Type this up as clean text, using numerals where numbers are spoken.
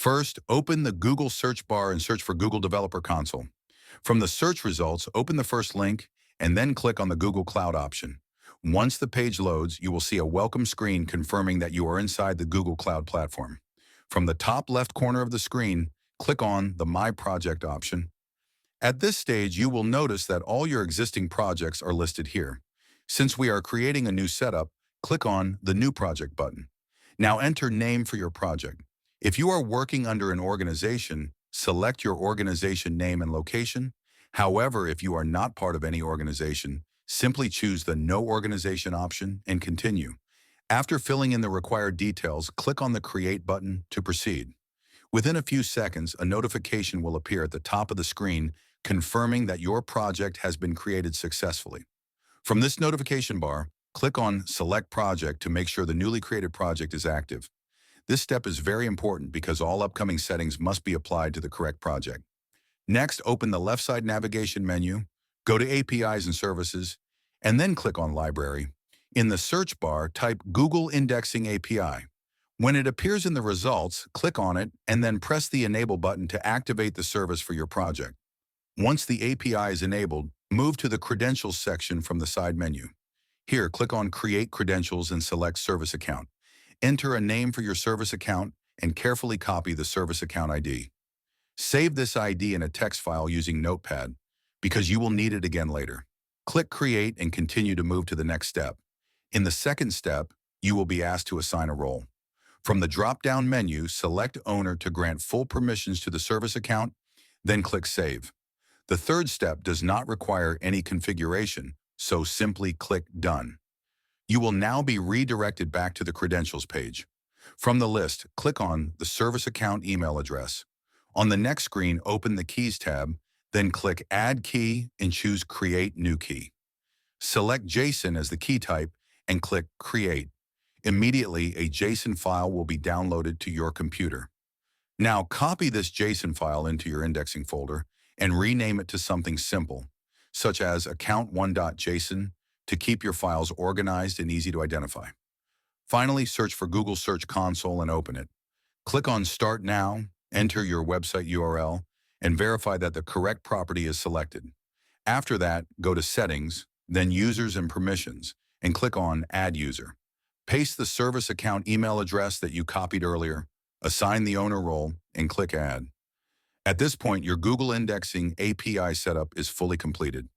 First, open the Google search bar and search for Google Developer Console. From the search results, open the first link and then click on the Google Cloud option. Once the page loads, you will see a welcome screen confirming that you are inside the Google Cloud platform. From the top left corner of the screen, click on the My Project option. At this stage, you will notice that all your existing projects are listed here. Since we are creating a new setup, click on the New Project button. Now enter name for your project. If you are working under an organization, select your organization name and location. However, if you are not part of any organization, simply choose the No Organization option and continue. After filling in the required details, click on the Create button to proceed. Within a few seconds, a notification will appear at the top of the screen confirming that your project has been created successfully. From this notification bar, click on Select Project to make sure the newly created project is active. This step is very important because all upcoming settings must be applied to the correct project. Next, open the left side navigation menu, go to APIs and Services, and then click on Library. In the search bar, type Google Indexing API. When it appears in the results, click on it and then press the Enable button to activate the service for your project. Once the API is enabled, move to the Credentials section from the side menu. Here, click on Create Credentials and select Service Account. Enter a name for your service account and carefully copy the service account ID. Save this ID in a text file using Notepad because you will need it again later. Click Create and continue to move to the next step. In the second step, you will be asked to assign a role. From the drop-down menu, select Owner to grant full permissions to the service account, then click Save. The third step does not require any configuration, so simply click Done. You will now be redirected back to the Credentials page. From the list, click on the Service Account email address. On the next screen, open the Keys tab, then click Add Key and choose Create New Key. Select JSON as the key type and click Create. Immediately, a JSON file will be downloaded to your computer. Now copy this JSON file into your indexing folder and rename it to something simple, such as account1.json, to keep your files organized and easy to identify. Finally, search for Google Search Console and open it. Click on Start Now, enter your website URL, and verify that the correct property is selected. After that, go to Settings, then Users and Permissions, and click on Add User. Paste the service account email address that you copied earlier, assign the owner role, and click Add. At this point, your Google Indexing API setup is fully completed.